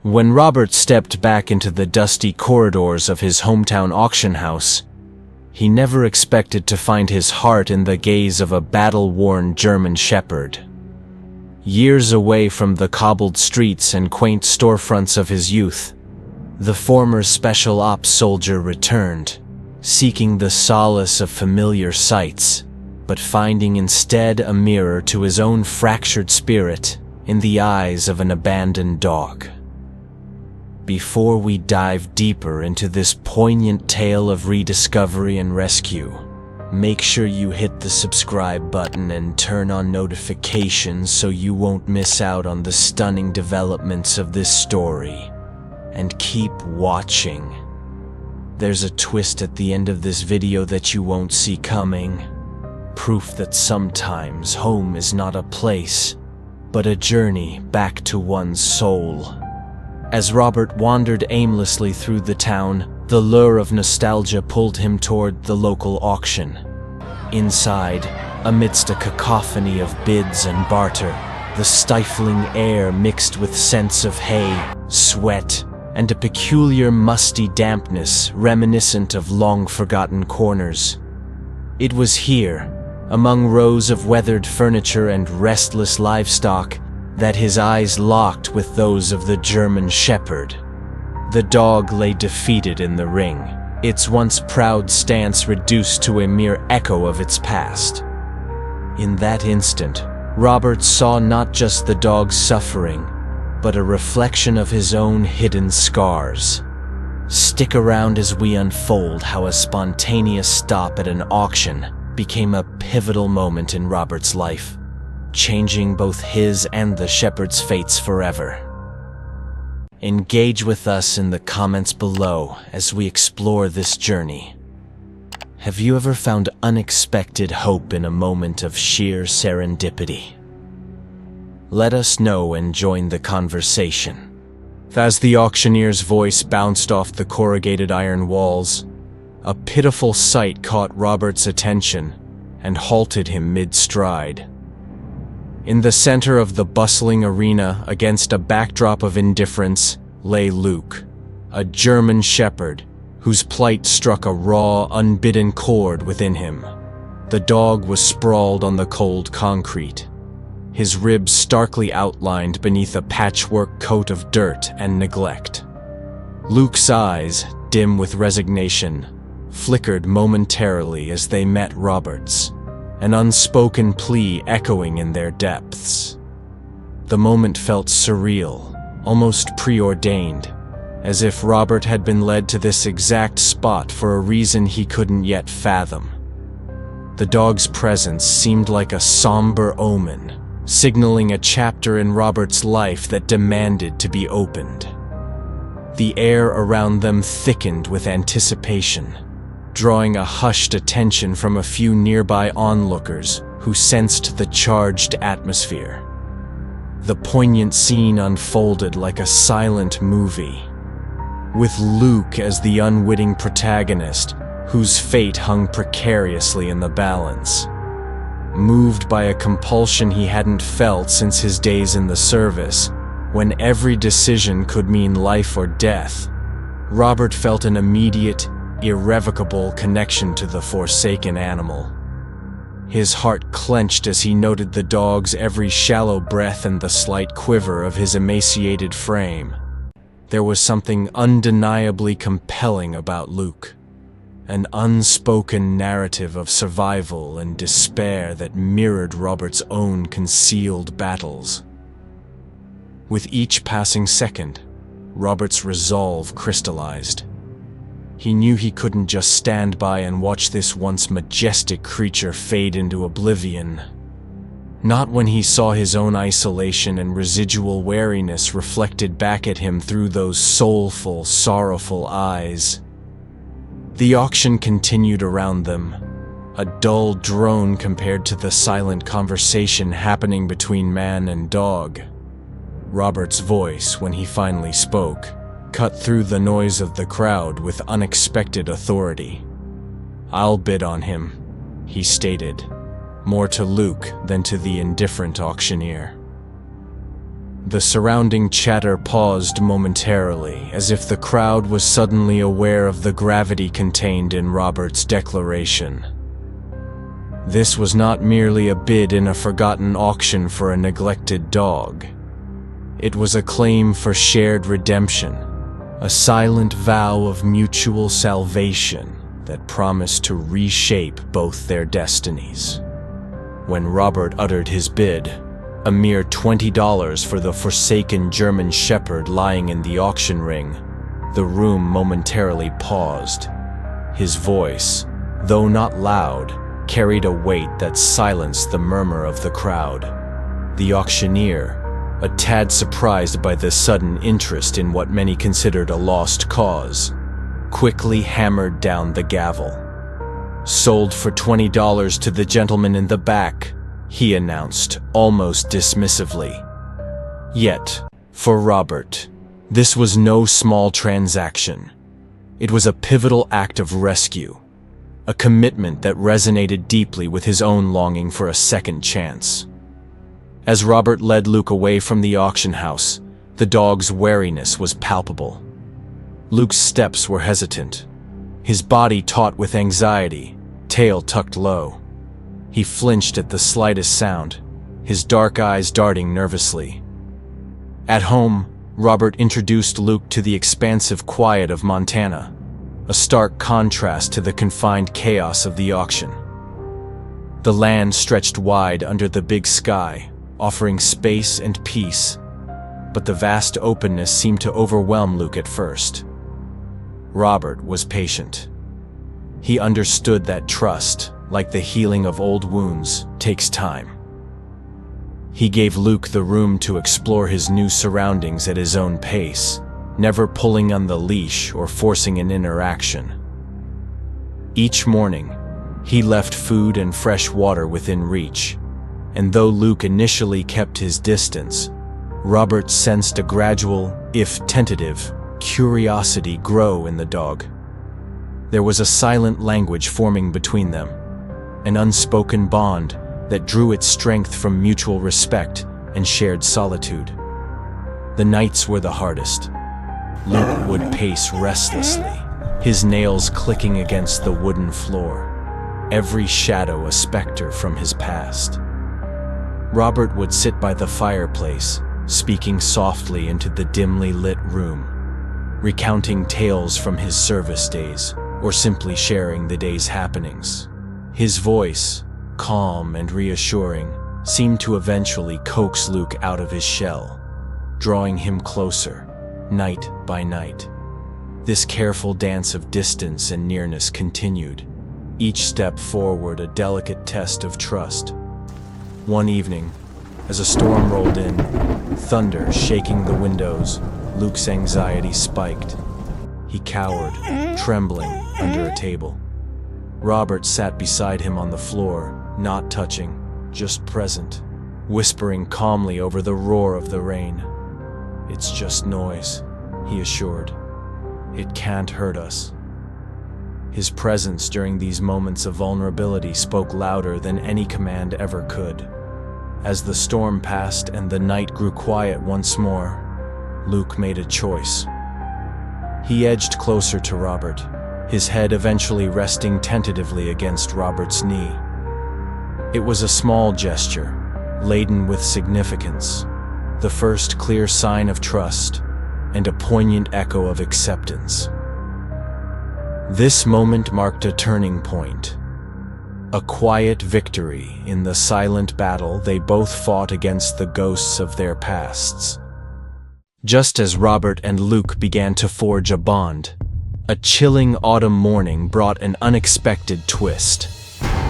When Robert stepped back into the dusty corridors of his hometown auction house, he never expected to find his heart in the gaze of a battle-worn German shepherd. Years away from the cobbled streets and quaint storefronts of his youth, the former special ops soldier returned, seeking the solace of familiar sights, but finding instead a mirror to his own fractured spirit in the eyes of an abandoned dog. Before we dive deeper into this poignant tale of rediscovery and rescue, make sure you hit the subscribe button and turn on notifications so you won't miss out on the stunning developments of this story. And keep watching. There's a twist at the end of this video that you won't see coming. Proof that sometimes home is not a place, but a journey back to one's soul. As Robert wandered aimlessly through the town, the lure of nostalgia pulled him toward the local auction. Inside, amidst a cacophony of bids and barter, the stifling air mixed with scents of hay, sweat, and a peculiar musty dampness reminiscent of long-forgotten corners. It was here, among rows of weathered furniture and restless livestock, that his eyes locked with those of the German shepherd. The dog lay defeated in the ring, its once proud stance reduced to a mere echo of its past. In that instant, Robert saw not just the dog's suffering, but a reflection of his own hidden scars. Stick around as we unfold how a spontaneous stop at an auction became a pivotal moment in Robert's life, changing both his and the shepherd's fates forever. Engage with us in the comments below as we explore this journey. Have you ever found unexpected hope in a moment of sheer serendipity? Let us know and join the conversation. As the auctioneer's voice bounced off the corrugated iron walls, a pitiful sight caught Robert's attention and halted him mid-stride. In the center of the bustling arena, against a backdrop of indifference, lay Luke, a German shepherd whose plight struck a raw, unbidden chord within him. The dog was sprawled on the cold concrete, his ribs starkly outlined beneath a patchwork coat of dirt and neglect. Luke's eyes, dim with resignation, flickered momentarily as they met Robert's, an unspoken plea echoing in their depths. The moment felt surreal, almost preordained, as if Robert had been led to this exact spot for a reason he couldn't yet fathom. The dog's presence seemed like a somber omen, signaling a chapter in Robert's life that demanded to be opened. The air around them thickened with anticipation, drawing a hushed attention from a few nearby onlookers who sensed the charged atmosphere. The poignant scene unfolded like a silent movie, with Luke as the unwitting protagonist, whose fate hung precariously in the balance. Moved by a compulsion he hadn't felt since his days in the service, when every decision could mean life or death, Robert felt an immediate, irrevocable connection to the forsaken animal. His heart clenched as he noted the dog's every shallow breath and the slight quiver of his emaciated frame. There was something undeniably compelling about Luke, an unspoken narrative of survival and despair that mirrored Robert's own concealed battles. With each passing second, Robert's resolve crystallized. He knew he couldn't just stand by and watch this once majestic creature fade into oblivion. Not when he saw his own isolation and residual wariness reflected back at him through those soulful, sorrowful eyes. The auction continued around them, a dull drone compared to the silent conversation happening between man and dog. Robert's voice, when he finally spoke, cut through the noise of the crowd with unexpected authority. "I'll bid on him," he stated, more to Luke than to the indifferent auctioneer. The surrounding chatter paused momentarily, as if the crowd was suddenly aware of the gravity contained in Robert's declaration. This was not merely a bid in a forgotten auction for a neglected dog. It was a claim for shared redemption, a silent vow of mutual salvation that promised to reshape both their destinies. When Robert uttered his bid, a mere $20 for the forsaken German Shepherd lying in the auction ring, the room momentarily paused. His voice, though not loud, carried a weight that silenced the murmur of the crowd. The auctioneer, a tad surprised by the sudden interest in what many considered a lost cause, quickly hammered down the gavel. "Sold for $20 to the gentleman in the back," he announced, almost dismissively. Yet, for Robert, this was no small transaction. It was a pivotal act of rescue, a commitment that resonated deeply with his own longing for a second chance. As Robert led Luke away from the auction house, the dog's wariness was palpable. Luke's steps were hesitant, his body taut with anxiety, tail tucked low. He flinched at the slightest sound, his dark eyes darting nervously. At home, Robert introduced Luke to the expansive quiet of Montana, a stark contrast to the confined chaos of the auction. The land stretched wide under the big sky, offering space and peace, but the vast openness seemed to overwhelm Luke at first. Robert was patient. He understood that trust, like the healing of old wounds, takes time. He gave Luke the room to explore his new surroundings at his own pace, never pulling on the leash or forcing an interaction. Each morning, he left food and fresh water within reach, and though Luke initially kept his distance, Robert sensed a gradual, if tentative, curiosity grow in the dog. There was a silent language forming between them, an unspoken bond that drew its strength from mutual respect and shared solitude. The nights were the hardest. Luke would pace restlessly, his nails clicking against the wooden floor, every shadow a specter from his past. Robert would sit by the fireplace, speaking softly into the dimly lit room, recounting tales from his service days, or simply sharing the day's happenings. His voice, calm and reassuring, seemed to eventually coax Luke out of his shell, drawing him closer, night by night. This careful dance of distance and nearness continued, each step forward a delicate test of trust. One evening, as a storm rolled in, thunder shaking the windows, Luke's anxiety spiked. He cowered, trembling, under a table. Robert sat beside him on the floor, not touching, just present, whispering calmly over the roar of the rain. "It's just noise," he assured. "It can't hurt us." His presence during these moments of vulnerability spoke louder than any command ever could. As the storm passed and the night grew quiet once more, Luke made a choice. He edged closer to Robert, his head eventually resting tentatively against Robert's knee. It was a small gesture, laden with significance, the first clear sign of trust, and a poignant echo of acceptance. This moment marked a turning point, a quiet victory in the silent battle they both fought against the ghosts of their pasts. Just as Robert and Luke began to forge a bond, a chilling autumn morning brought an unexpected twist.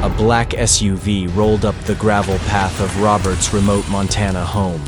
A black SUV rolled up the gravel path of Robert's remote Montana home,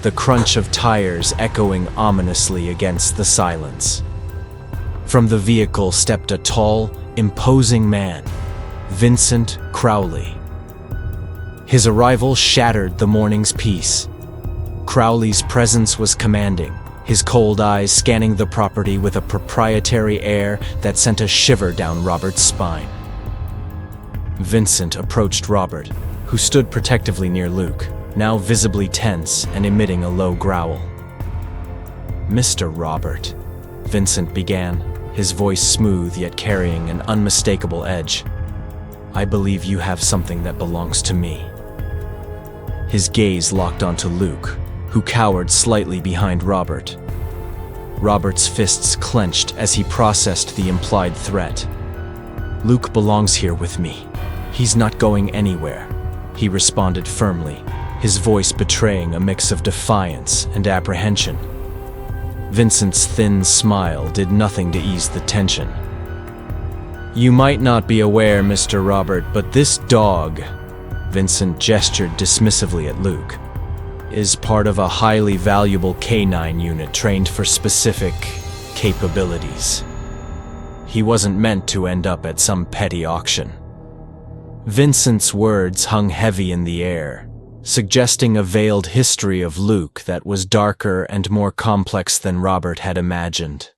the crunch of tires echoing ominously against the silence. From the vehicle stepped a tall, imposing man, Vincent Crowley. His arrival shattered the morning's peace. Crowley's presence was commanding, his cold eyes scanning the property with a proprietary air that sent a shiver down Robert's spine. Vincent approached Robert, who stood protectively near Luke. now visibly tense and emitting a low growl. "Mr. Robert," Vincent began, his voice smooth yet carrying an unmistakable edge, "I believe you have something that belongs to me." His gaze locked onto Luke, who cowered slightly behind Robert. Robert's fists clenched as he processed the implied threat. "Luke belongs here with me. He's not going anywhere," he responded firmly, his voice betraying a mix of defiance and apprehension. Vincent's thin smile did nothing to ease the tension. "You might not be aware, Mr. Robert, but this dog," Vincent gestured dismissively at Luke, "is part of a highly valuable canine unit trained for specific capabilities. He wasn't meant to end up at some petty auction." Vincent's words hung heavy in the air, suggesting a veiled history of Luke that was darker and more complex than Robert had imagined.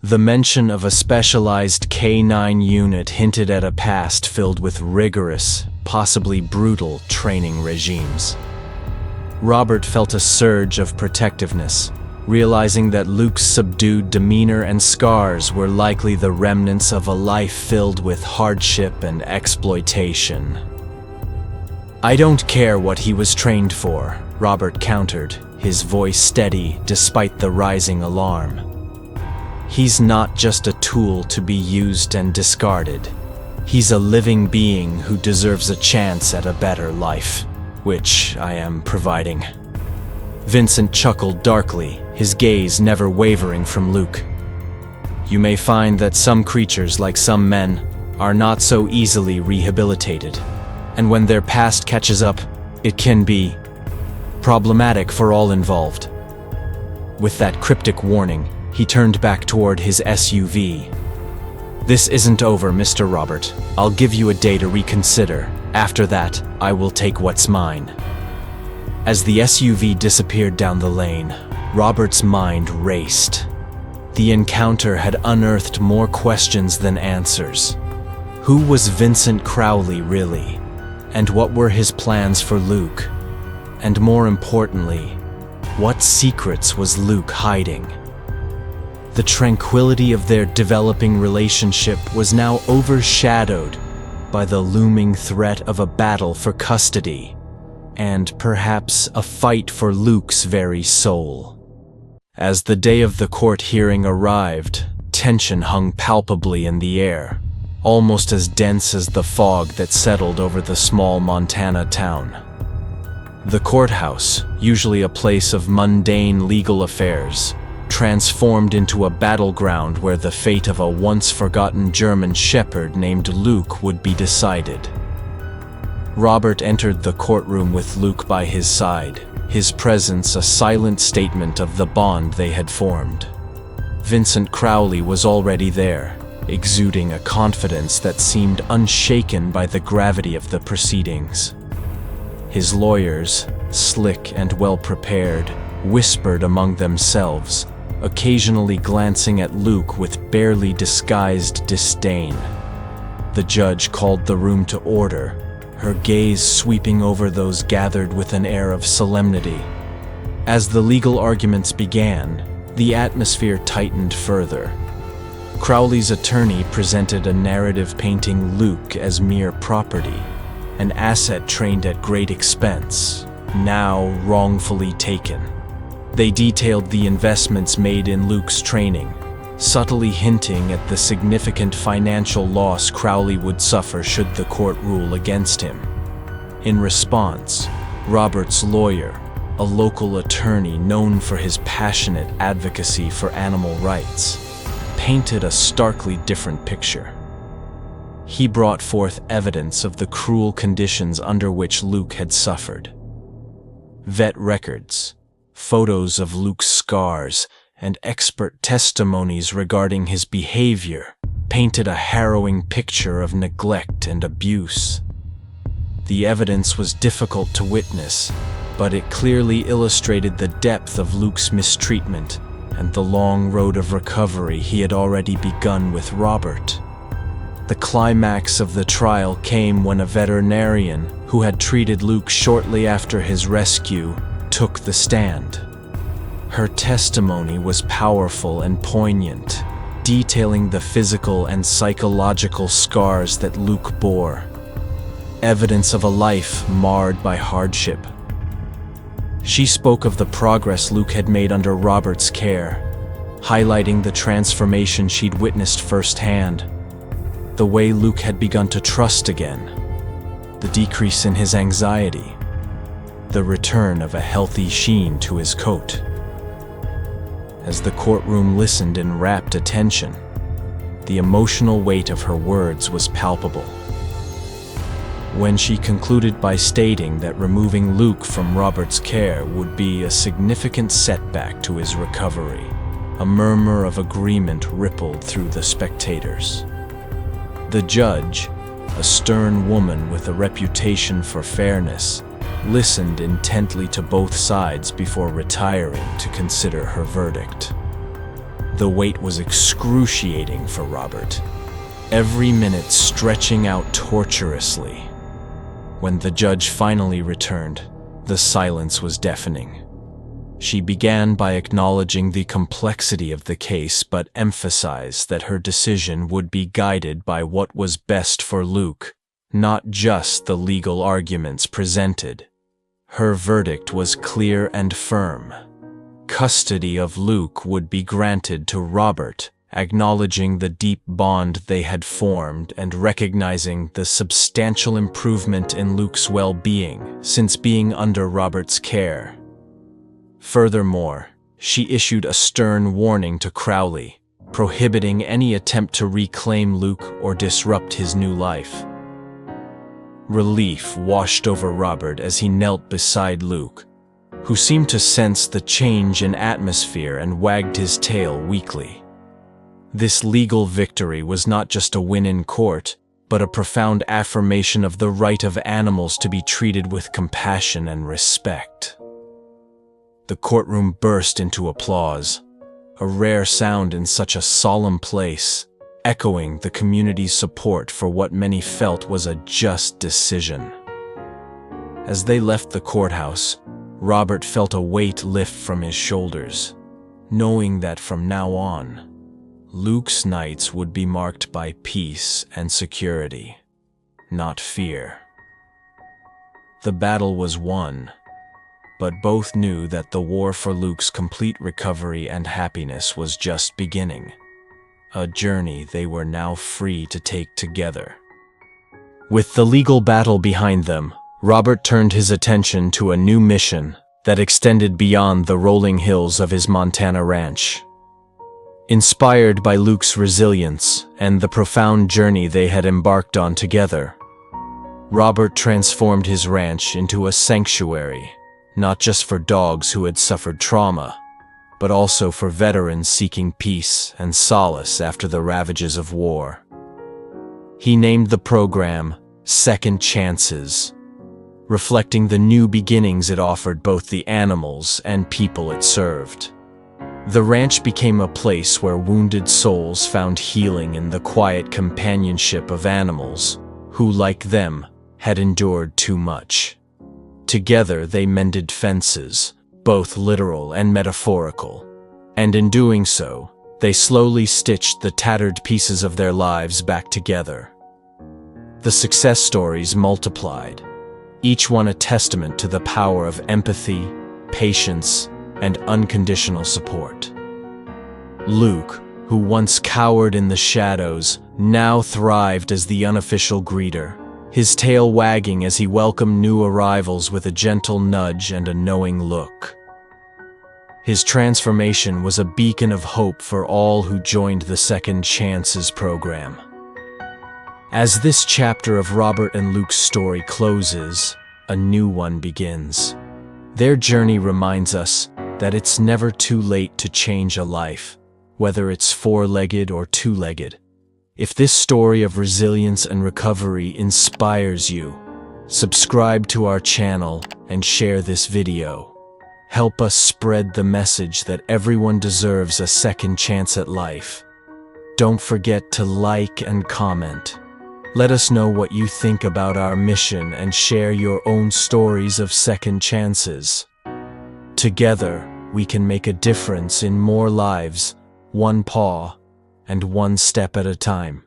The mention of a specialized K9 unit hinted at a past filled with rigorous, possibly brutal training regimes. Robert felt a surge of protectiveness, realizing that Luke's subdued demeanor and scars were likely the remnants of a life filled with hardship and exploitation. "I don't care what he was trained for," Robert countered, his voice steady despite the rising alarm. "He's not just a tool to be used and discarded. He's a living being who deserves a chance at a better life, which I am providing." Vincent chuckled darkly, his gaze never wavering from Luke. "You may find that some creatures, like some men, are not so easily rehabilitated. And when their past catches up, it can be problematic for all involved." With that cryptic warning, he turned back toward his SUV. "This isn't over, Mr. Robert. I'll give you a day to reconsider. After that, I will take what's mine." As the SUV disappeared down the lane, Robert's mind raced. The encounter had unearthed more questions than answers. Who was Vincent Crowley really? And what were his plans for Luke? And more importantly, what secrets was Luke hiding? The tranquility of their developing relationship was now overshadowed by the looming threat of a battle for custody, and perhaps a fight for Luke's very soul. As the day of the court hearing arrived, tension hung palpably in the air, almost as dense as the fog that settled over the small Montana town. The courthouse, usually a place of mundane legal affairs, transformed into a battleground where the fate of a once-forgotten German shepherd named Luke would be decided. Robert entered the courtroom with Luke by his side, his presence a silent statement of the bond they had formed. Vincent Crowley was already there, exuding a confidence that seemed unshaken by the gravity of the proceedings. His lawyers, slick and well-prepared, whispered among themselves, occasionally glancing at Luke with barely disguised disdain. The judge called the room to order, her gaze sweeping over those gathered with an air of solemnity. As the legal arguments began, the atmosphere tightened further. Crowley's attorney presented a narrative painting Luke as mere property, an asset trained at great expense, now wrongfully taken. They detailed the investments made in Luke's training, subtly hinting at the significant financial loss Crowley would suffer should the court rule against him. In response, Robert's lawyer, a local attorney known for his passionate advocacy for animal rights, painted a starkly different picture. He brought forth evidence of the cruel conditions under which Luke had suffered. Vet records, photos of Luke's scars, and expert testimonies regarding his behavior painted a harrowing picture of neglect and abuse. The evidence was difficult to witness, but it clearly illustrated the depth of Luke's mistreatment and the long road of recovery he had already begun with Robert. The climax of the trial came when a veterinarian, who who had treated Luke shortly after his rescue, took the stand. Her testimony was powerful and poignant, detailing the physical and psychological scars that Luke bore, evidence of a life marred by hardship. She spoke of the progress Luke had made under Robert's care, highlighting the transformation she'd witnessed firsthand, the way Luke had begun to trust again, the decrease in his anxiety, the return of a healthy sheen to his coat. As the courtroom listened in rapt attention, the emotional weight of her words was palpable. When she concluded by stating that removing Luke from Robert's care would be a significant setback to his recovery, a murmur of agreement rippled through the spectators. The judge, a stern woman with a reputation for fairness, listened intently to both sides before retiring to consider her verdict. The wait was excruciating for Robert, every minute stretching out torturously. When the judge finally returned, the silence was deafening. She began by acknowledging the complexity of the case but emphasized that her decision would be guided by what was best for Luke, not just the legal arguments presented. Her verdict was clear and firm. Custody of Luke would be granted to Robert, acknowledging the deep bond they had formed and recognizing the substantial improvement in Luke's well-being since being under Robert's care. Furthermore, she issued a stern warning to Crowley, prohibiting any attempt to reclaim Luke or disrupt his new life. Relief washed over Robert as he knelt beside Luke, who seemed to sense the change in atmosphere and wagged his tail weakly. This legal victory was not just a win in court, but a profound affirmation of the right of animals to be treated with compassion and respect. The courtroom burst into applause, a rare sound in such a solemn place, echoing the community's support for what many felt was a just decision. As they left the courthouse, Robert felt a weight lift from his shoulders, knowing that from now on, Luke's nights would be marked by peace and security, not fear. The battle was won, but both knew that the war for Luke's complete recovery and happiness was just beginning, a journey they were now free to take together. With the legal battle behind them, Robert turned his attention to a new mission that extended beyond the rolling hills of his Montana ranch. Inspired by Luke's resilience and the profound journey they had embarked on together, Robert transformed his ranch into a sanctuary, not just for dogs who had suffered trauma, but also for veterans seeking peace and solace after the ravages of war. He named the program Second Chances, reflecting the new beginnings it offered both the animals and people it served. The ranch became a place where wounded souls found healing in the quiet companionship of animals who, like them, had endured too much. Together they mended fences, both literal and metaphorical, and in doing so, they slowly stitched the tattered pieces of their lives back together. The success stories multiplied, each one a testament to the power of empathy, patience, and unconditional support. Luke, who once cowered in the shadows, now thrived as the unofficial greeter, his tail wagging as he welcomed new arrivals with a gentle nudge and a knowing look. His transformation was a beacon of hope for all who joined the Second Chances program. As this chapter of Robert and Luke's story closes, a new one begins. Their journey reminds us that it's never too late to change a life, whether it's four-legged or two-legged. If this story of resilience and recovery inspires you, subscribe to our channel and share this video. Help us spread the message that everyone deserves a second chance at life. Don't forget to like and comment. Let us know what you think about our mission and share your own stories of second chances. Together, we can make a difference in more lives, one paw and one step at a time.